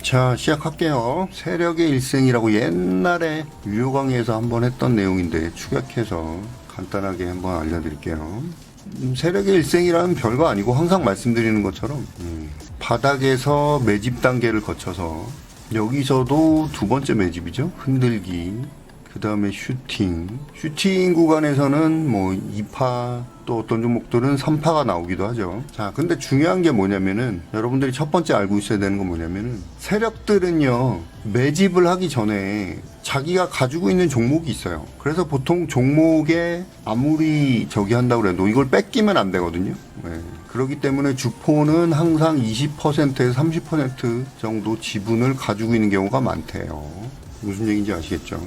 자, 시작할게요. 세력의 일생이라고 옛날에 유효 강의에서 한번 했던 내용인데 축약해서 간단하게 한번 알려드릴게요. 세력의 일생이라는 별거 아니고 항상 말씀드리는 것처럼 바닥에서 매집 단계를 거쳐서 여기서도 두 번째 매집이죠. 흔들기, 그 다음에 슈팅 구간에서는 뭐 2파 또 어떤 종목들은 3파가 나오기도 하죠. 자, 근데 중요한 게 뭐냐면은 여러분들이 첫 번째 알고 있어야 되는 건 뭐냐면은 세력들은요 매집을 하기 전에 자기가 가지고 있는 종목이 있어요. 그래서 보통 종목에 아무리 저기 한다고 해도 이걸 뺏기면 안 되거든요. 네. 그렇기 때문에 주포는 항상 20%에서 30% 정도 지분을 가지고 있는 경우가 많대요. 무슨 얘기인지 아시겠죠?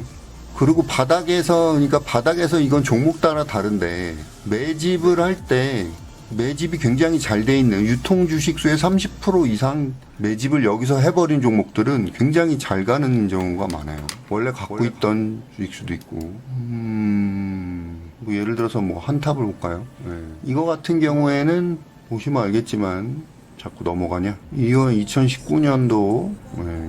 그리고 그러니까 바닥에서 이건 종목 따라 다른데 매집을 할 때 매집이 굉장히 잘 돼 있는 유통 주식수의 30% 이상 매집을 여기서 해버린 종목들은 굉장히 잘 가는 경우가 많아요. 원래 갖고 있던 주식수도 있고, 뭐 예를 들어서 뭐 한탑을 볼까요? 네. 이거 같은 경우에는 보시면 알겠지만 자꾸 넘어가냐? 이건 2019년도,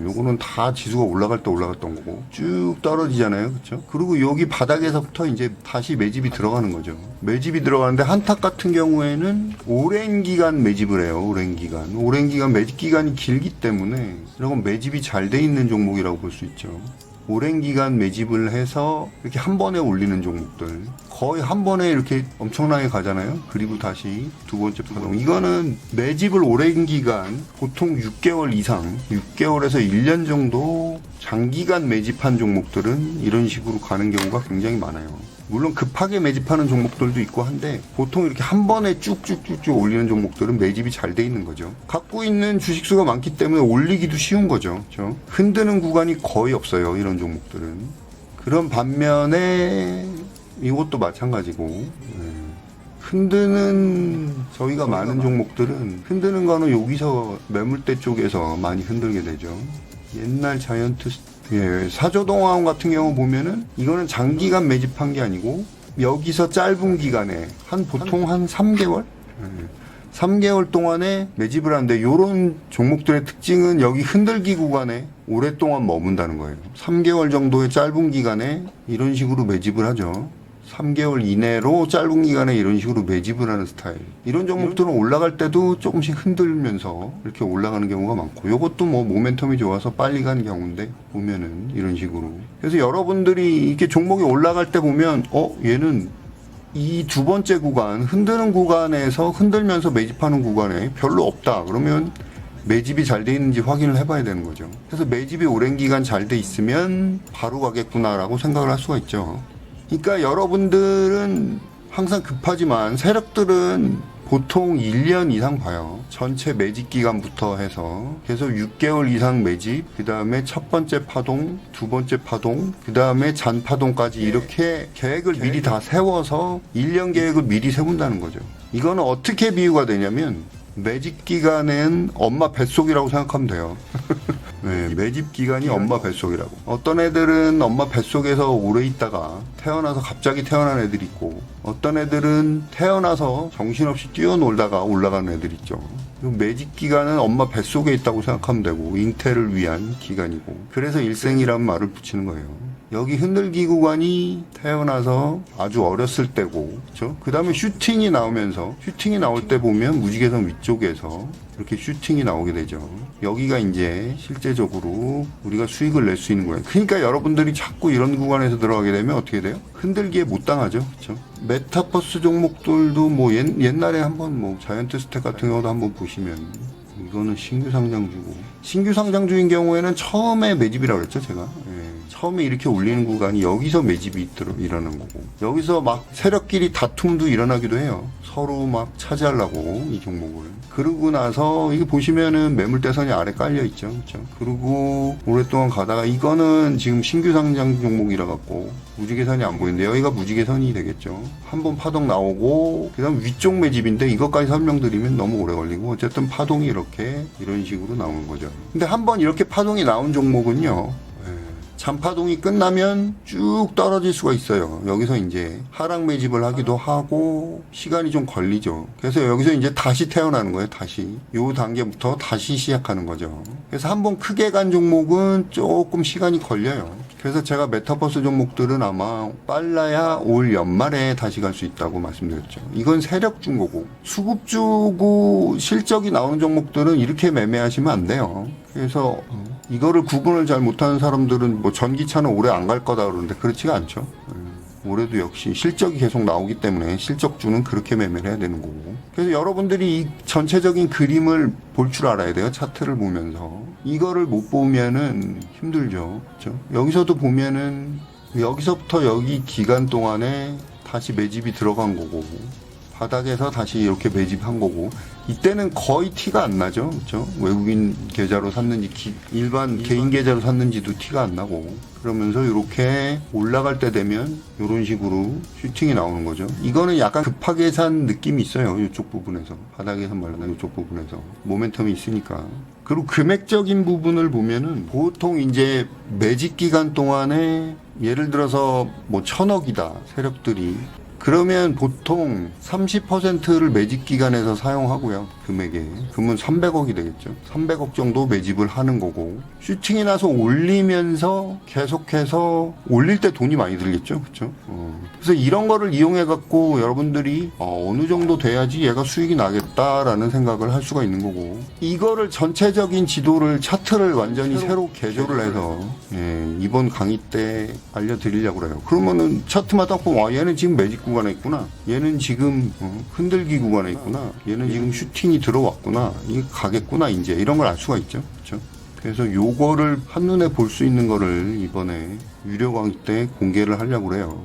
요거는 다 지수가 올라갈 때 올라갔던 거고, 쭉 떨어지잖아요. 그쵸? 그리고 여기 바닥에서부터 이제 다시 매집이 들어가는 거죠. 매집이 들어가는데 한탁 같은 경우에는 오랜 기간 매집을 해요. 오랜 기간 매집 기간이 길기 때문에 이런 매집이 잘 돼 있는 종목이라고 볼 수 있죠. 오랜 기간 매집을 해서 이렇게 한 번에 올리는 종목들 거의 한 번에 이렇게 엄청나게 가잖아요. 그리고 다시 두 번째 파동. 이거는 매집을 오랜 기간 보통 6개월 이상 6개월에서 1년 정도 장기간 매집한 종목들은 이런 식으로 가는 경우가 굉장히 많아요. 물론 급하게 매집하는 종목들도 있고 한데 보통 이렇게 한 번에 쭉쭉쭉쭉 올리는 종목들은 매집이 잘 돼 있는 거죠. 갖고 있는 주식수가 많기 때문에 올리기도 쉬운 거죠. 그렇죠? 흔드는 구간이 거의 없어요. 이런 종목들은. 그런 반면에 이것도 마찬가지고 흔드는 저희가 많은 종목들은 흔드는 거는 여기서 매물대 쪽에서 많이 흔들게 되죠. 옛날 자이언트 사조동화원 같은 경우 보면은 이거는 장기간 매집한 게 아니고 여기서 짧은 기간에 보통 한 3개월? 3개월 동안에 매집을 하는데 이런 종목들의 특징은 여기 흔들기 구간에 오랫동안 머문다는 거예요. 3개월 정도의 짧은 기간에 이런 식으로 매집을 하죠. 3개월 이내로 짧은 기간에 이런 식으로 매집을 하는 스타일. 이런 종목들은 올라갈 때도 조금씩 흔들면서 이렇게 올라가는 경우가 많고, 이것도 뭐 모멘텀이 좋아서 빨리 가는 경우인데 보면은 이런 식으로. 그래서 여러분들이 이렇게 종목이 올라갈 때 보면 얘는 이 두 번째 구간 흔드는 구간에서 흔들면서 매집하는 구간에 별로 없다. 그러면 매집이 잘 돼 있는지 확인을 해봐야 되는 거죠. 그래서 매집이 오랜 기간 잘 돼 있으면 바로 가겠구나라고 생각을 할 수가 있죠. 그러니까 여러분들은 항상 급하지만 세력들은 보통 1년 이상 봐요. 전체 매집 기간부터 해서 계속 6개월 이상 매집, 그 다음에 첫 번째 파동, 두 번째 파동, 그 다음에 잔 파동까지 이렇게 계획을 미리 다 세워서 1년 계획을 미리 세운다는 거죠. 이거는 어떻게 비유가 되냐면 매집 기간은 엄마 뱃속이라고 생각하면 돼요. 네, 매집 기간이 엄마 뱃속이라고. 어떤 애들은 엄마 뱃속에서 오래 있다가 태어나서 갑자기 태어난 애들이 있고, 어떤 애들은 태어나서 정신없이 뛰어놀다가 올라가는 애들 있죠. 매집 기간은 엄마 뱃속에 있다고 생각하면 되고 잉태를 위한 기간이고, 그래서 일생이라는 말을 붙이는 거예요. 여기 흔들기 구간이 태어나서 아주 어렸을 때고, 그렇죠? 그 다음에 슈팅이 나올 때 보면 무지개선 위쪽에서 이렇게 슈팅이 나오게 되죠. 여기가 이제 실제적으로 우리가 수익을 낼 수 있는 거예요. 그러니까 여러분들이 자꾸 이런 구간에서 들어가게 되면 어떻게 돼요? 흔들기에 못 당하죠. 그렇죠? 메타버스 종목들도 뭐 옛날에 한번 뭐 자이언트 스택 같은 경우도 한번 보시면 이거는 신규 상장주고, 신규 상장주인 경우에는 처음에 매집이라고 그랬죠, 제가. 처음에 이렇게 올리는 구간이 여기서 매집이 일어나는 거고, 여기서 막 세력끼리 다툼도 일어나기도 해요. 서로 막 차지하려고 이 종목을. 그러고 나서 이게 보시면은 매물대선이 아래 깔려 있죠. 그렇죠? 그리고 오랫동안 가다가 이거는 지금 신규 상장 종목이라 갖고 무지개선이 안 보이는데 여기가 무지개선이 되겠죠. 한번 파동 나오고 그다음 위쪽 매집인데 이것까지 설명드리면 너무 오래 걸리고, 어쨌든 파동이 이런 식으로 나오는 거죠. 근데 한번 이렇게 파동이 나온 종목은요, 잔파동이 끝나면 쭉 떨어질 수가 있어요. 여기서 이제 하락 매집을 하기도 하고 시간이 좀 걸리죠. 그래서 여기서 이제 다시 태어나는 거예요. 다시 요 단계부터 다시 시작하는 거죠. 그래서 한번 크게 간 종목은 조금 시간이 걸려요. 그래서 제가 메타버스 종목들은 아마 빨라야 올 연말에 다시 갈 수 있다고 말씀드렸죠. 이건 세력 준 거고 수급 주고 실적이 나오는 종목들은 이렇게 매매하시면 안 돼요. 그래서 이거를 구분을 잘 못하는 사람들은 뭐 전기차는 오래 안 갈 거다 그러는데 그렇지가 않죠. 올해도 역시 실적이 계속 나오기 때문에 실적주는 그렇게 매매를 해야 되는 거고. 그래서 여러분들이 이 전체적인 그림을 볼 줄 알아야 돼요. 차트를 보면서. 이거를 못 보면은 힘들죠. 그렇죠? 여기서도 보면은 여기서부터 여기 기간 동안에 다시 매집이 들어간 거고 바닥에서 다시 이렇게 매집한 거고 이때는 거의 티가 안 나죠. 그렇죠? 외국인 계좌로 샀는지 일반 개인 계좌로 샀는지도 티가 안 나고 그러면서 이렇게 올라갈 때 되면 이런 식으로 슈팅이 나오는 거죠. 이거는 약간 급하게 산 느낌이 있어요. 이쪽 부분에서 바닥에서 말하는 이쪽 부분에서 모멘텀이 있으니까. 그리고 금액적인 부분을 보면은 보통 이제 매집 기간 동안에 예를 들어서 뭐 1,000억이다 세력들이 그러면 보통 30%를 매집 기간에서 사용하고요. 금액에. 그러면 300억이 되겠죠. 300억 정도 매집을 하는 거고 슈팅이 나서 올리면서 계속해서 올릴 때 돈이 많이 들겠죠. 그렇죠? 그래서 이런 거를 이용해 갖고 여러분들이 어느 정도 돼야지 얘가 수익이 나겠다라는 생각을 할 수가 있는 거고 이거를 전체적인 지도를 차트를 완전히 새로 개조를 해서 이번 강의 때 알려드리려고 그래요. 그러면은 차트마다 보면 얘는 지금 매집 구간에 있구나. 얘는 지금 흔들기 구간에 있구나. 얘는 지금 슈팅이 들어왔구나. 이게 가겠구나 이제 이런 걸 알 수가 있죠. 그렇죠? 그래서 요거를 한눈에 볼 수 있는 거를 이번에 유료 강의 때 공개를 하려고 그래요.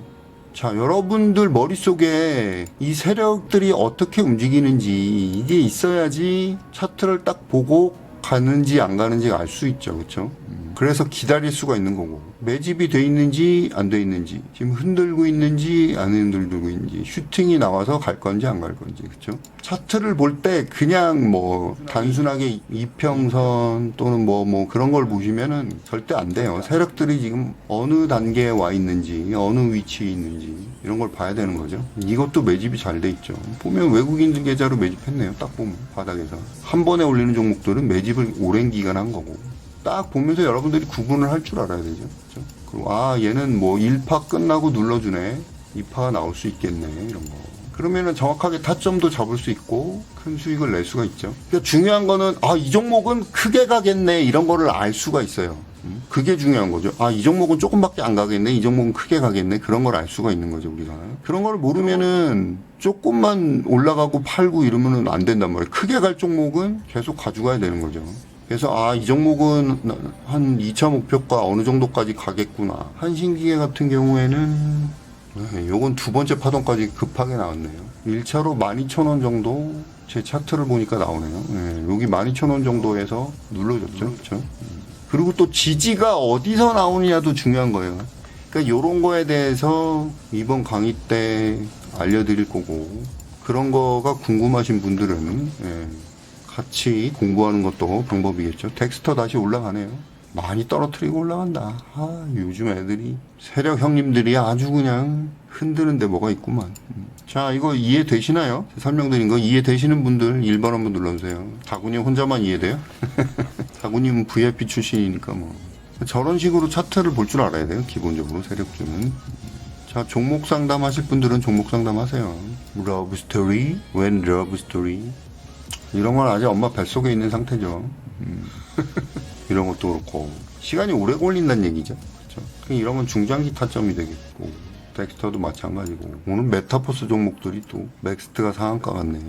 자, 여러분들 머릿속에 이 세력들이 어떻게 움직이는지 이게 있어야지 차트를 딱 보고 가는지 안 가는지 알 수 있죠. 그렇죠? 그래서 기다릴 수가 있는 거고 매집이 돼 있는지 안 돼 있는지 지금 흔들고 있는지 안 흔들고 있는지 슈팅이 나와서 갈 건지 안 갈 건지 그렇죠? 차트를 볼 때 그냥 뭐 단순하게 이평선 또는 뭐 그런 걸 보시면은 절대 안 돼요. 세력들이 지금 어느 단계에 와 있는지 어느 위치에 있는지 이런 걸 봐야 되는 거죠. 이것도 매집이 잘 돼 있죠. 보면 외국인들 계좌로 매집했네요. 딱 보면 바닥에서 한 번에 올리는 종목들은 매집을 오랜 기간 한 거고 딱 보면서 여러분들이 구분을 할 줄 알아야 되죠. 그렇죠? 그리고 얘는 뭐 1파 끝나고 눌러주네. 2파가 나올 수 있겠네. 이런 거. 그러면은 정확하게 타점도 잡을 수 있고 큰 수익을 낼 수가 있죠. 그러니까 중요한 거는 이 종목은 크게 가겠네. 이런 거를 알 수가 있어요. 그게 중요한 거죠. 이 종목은 조금밖에 안 가겠네. 이 종목은 크게 가겠네. 그런 걸 알 수가 있는 거죠, 우리가. 그런 걸 모르면은 조금만 올라가고 팔고 이러면은 안 된단 말이에요. 크게 갈 종목은 계속 가져가야 되는 거죠. 그래서 이 종목은 한 2차 목표가 어느 정도까지 가겠구나. 한신기계 같은 경우에는 요건 두 번째 파동까지 급하게 나왔네요. 1차로 12,000원 정도 제 차트를 보니까 나오네요. 여기 12,000원 정도에서 눌러줬죠. 그렇죠? 그리고 또 지지가 어디서 나오느냐도 중요한 거예요. 그러니까 요런 거에 대해서 이번 강의 때 알려드릴 거고 그런 거가 궁금하신 분들은 같이 공부하는 것도 방법이겠죠. 덱스터 다시 올라가네요. 많이 떨어뜨리고 올라간다. 요즘 애들이 세력 형님들이 아주 그냥 흔드는데 뭐가 있구만. 자, 이거 이해되시나요? 설명드린 거 이해되시는 분들 1번 한번 눌러주세요. 다구님 혼자만 이해돼요? 다구님은 VIP 출신이니까 뭐. 저런 식으로 차트를 볼 줄 알아야 돼요. 기본적으로 세력주는. 자, 종목 상담 하실 분들은 종목 상담 하세요. 러브 스토리, when 러브 스토리. 이런 건 아직 엄마 뱃속에 있는 상태죠. 이런 것도 그렇고 시간이 오래 걸린다는 얘기죠. 그렇죠? 이런 건 중장기 타점이 되겠고 덱스터도 마찬가지고 오늘 메타버스 종목들이 또 맥스트가 상한가 같네.